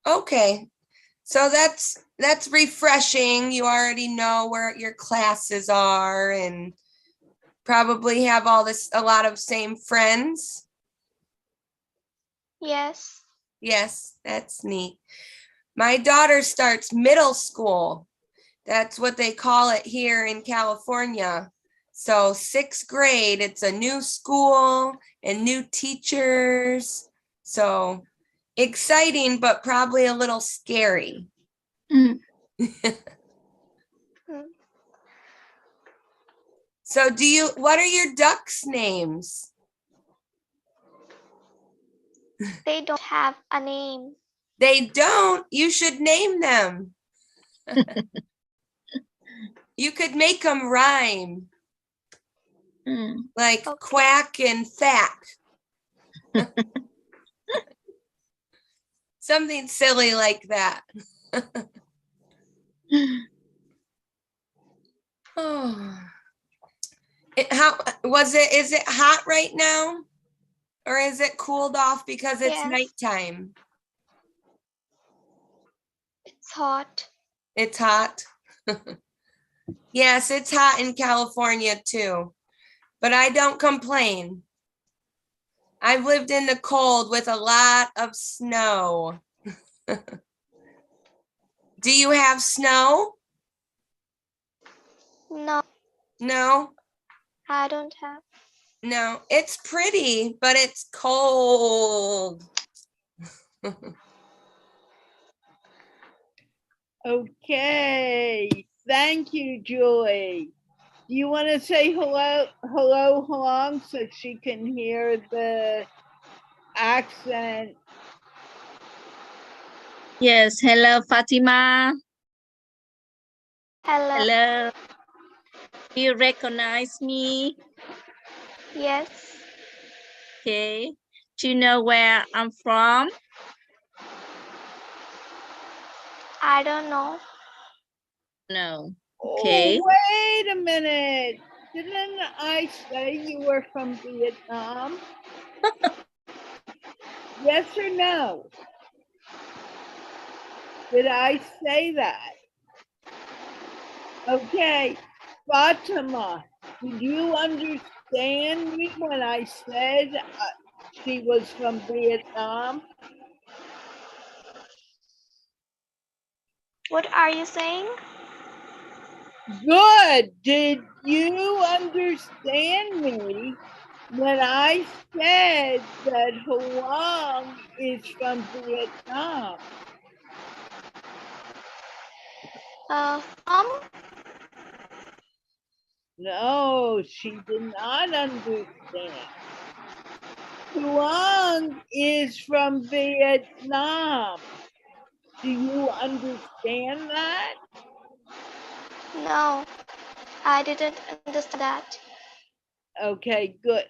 Okay, so that's refreshing. You already know where your classes are and probably have a lot of same friends. Yes. Yes, that's neat. My daughter starts middle school. That's what they call it here in California. So 6th grade, it's a new school and new teachers. So exciting, but probably a little scary. Mm. So So what are your ducks' names? They don't have a name. They don't. You should name them. You could make them rhyme. Like Okay. quack and thack. Something silly like that. Oh. Is it hot right now? Or is it cooled off because it's Yes. nighttime? It's hot. It's hot. Yes, it's hot in California too, but I don't complain. I've lived in the cold with a lot of snow. Do you have snow? No, No, I don't have. no, it's pretty, but it's cold. Okay, thank you, Julie. Do you want to say hello, Halong, so she can hear the accent? Yes, hello, Fatima. Hello. Hello. Do you recognize me? Yes. Okay. Do you know where I'm from? I don't know. No. Okay. Oh, wait a minute. Didn't I say you were from Vietnam? Yes or no? Did I say that? Okay, Fatima, did you understand me when I said she was from Vietnam? What are you saying? Good. Did you understand me when I said that Huang is from Vietnam? From? No, she did not understand. Huang is from Vietnam. Do you understand that? No, I didn't understand that. Okay, good.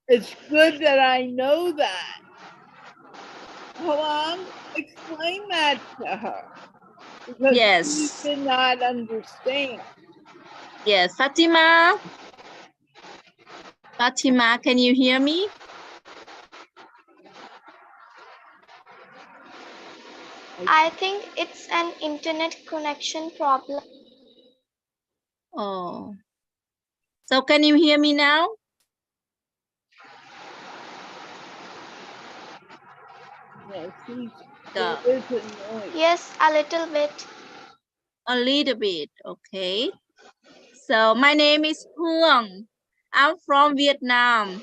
It's good that I know that. Huang, explain that to her. Because Yes. she did not understand. Yes, Fatima. Fatima, can you hear me? I think it's an internet connection problem. Oh. So can you hear me now? Yes, Yeah. there is a noise. Yes, a little bit. A little bit, okay. So my name is Huang. I'm from Vietnam.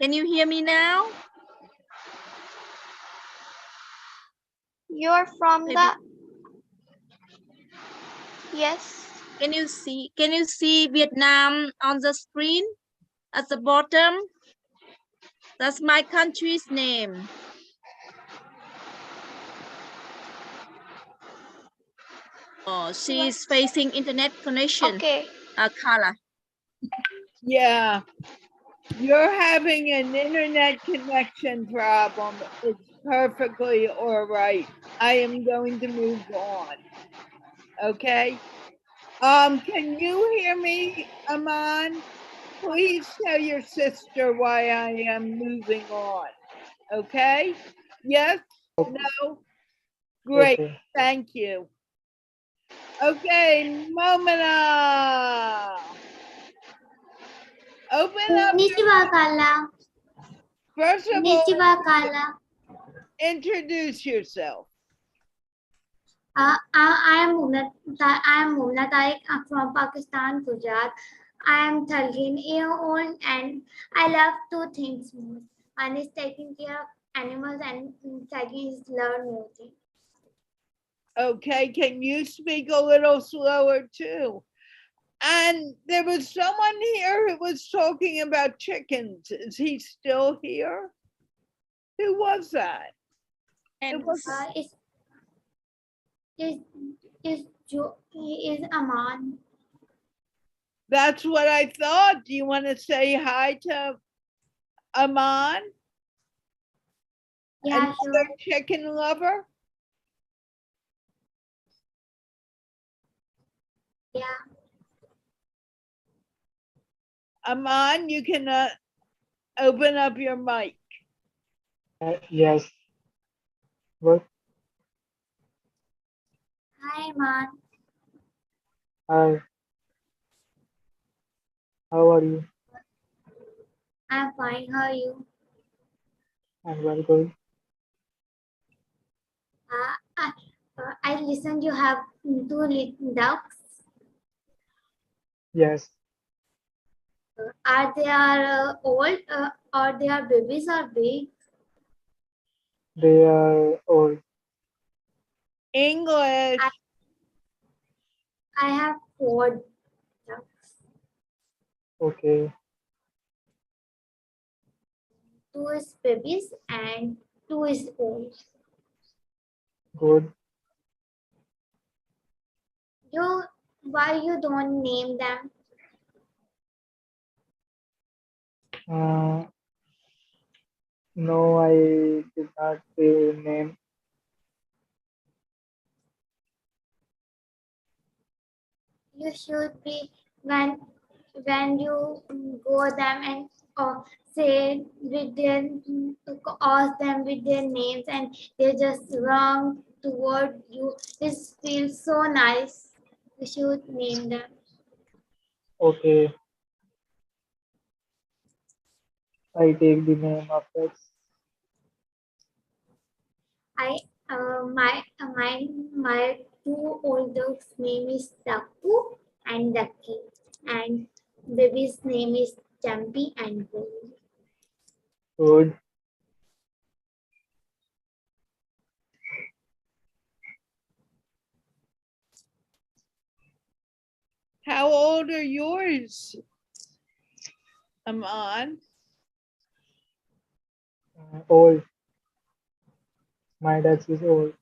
Can you hear me now? You're from Maybe. the... Yes. Can you see Vietnam on the screen at the bottom? That's my country's name. Oh, she's facing internet connection. Okay. Carla. Yeah, you're having an internet connection problem. It's perfectly all right. I am going to move on. Okay. Can you hear me, Aman? Please tell your sister why I am moving on. Okay? Yes? No? Great. Okay. Thank you. Okay, Momina. Open up. Konnichiwa, Carla. First of all, Konnichiwa, Carla. introduce yourself. I am Mumna Tariq from Pakistan, Gujarat. I am 13-year-old and I love two things most. One is taking care of animals and second is learn new things. Okay, can you speak a little slower too? And there was someone here who was talking about chickens. Is he still here? Who was that? It was Is Aman. That's what I thought. Do you want to say hi to Aman? Yeah, Another sure. chicken lover? Yeah. Aman, you can open up your mic. Yes. What? Hi, Aman. Hi. How are you? I'm fine. How are you? I'm very good. I listened you have two little ducks. Yes. Are they old or they are babies or big? They are old. English. I have four ducks. Okay. Two is babies and two is old. Good. Why you don't name them? No, I did not name. You should be when you go them and say with their ask them with their names and they just run toward you. This feels so nice. You should name them. Okay. I take the name of it. My two old dogs name is Taku and Ducky, and baby's name is Jumpy and Gold. Good. How old are yours, Aman? Old. My dad is old.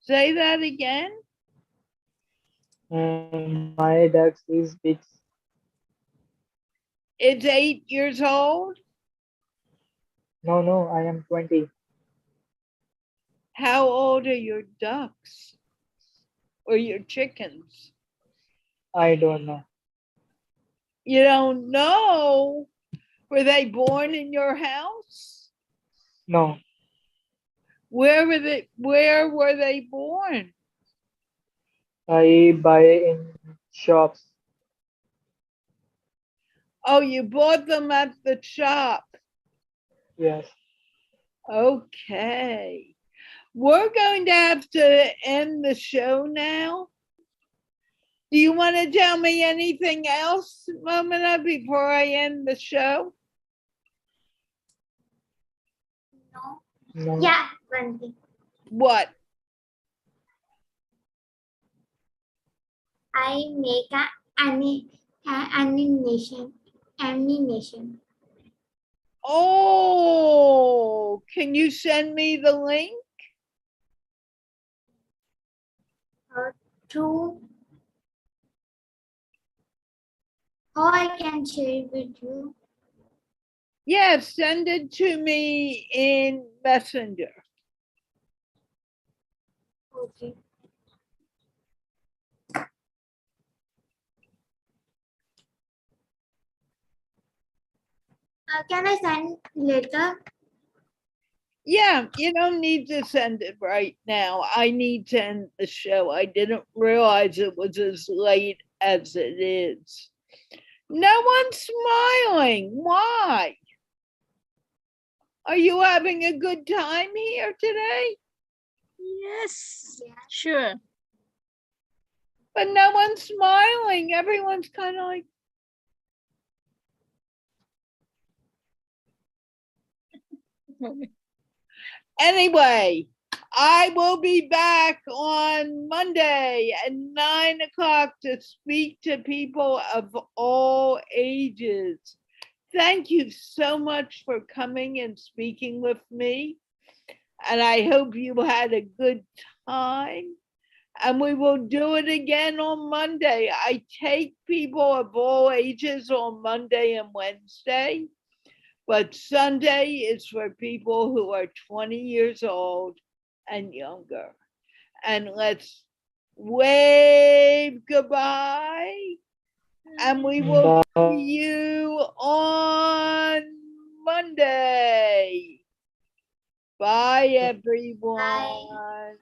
Say that again. And my dad is big. It's 8 years old. No, I am 20. How old are your ducks or your chickens? I don't know. You don't know? Were they born in your house? No. Where were they born? I buy in shops. Oh, you bought them at the shop. Yes. Okay. We're going to have to end the show now. Do you want to tell me anything else, Momina, before I end the show? No. No. Yeah, one thing. What? I make animation. Oh, can you send me the link? True. How I can share it with you? Yes, send it to me in Messenger. Okay. Can I send later? Yeah, you don't need to send it right now. I need to end the show. I didn't realize it was as late as it is. No one's smiling. Why? Are you having a good time here today? Yes, sure. But no one's smiling. Everyone's kind of like, anyway, I will be back on Monday at 9 o'clock to speak to people of all ages. Thank you so much for coming and speaking with me. And I hope you had a good time. And we will do it again on Monday. I take people of all ages on Monday and Wednesday, but Sunday is for people who are 20 years old and younger. And let's wave goodbye. And we will see you on Monday. Bye, everyone.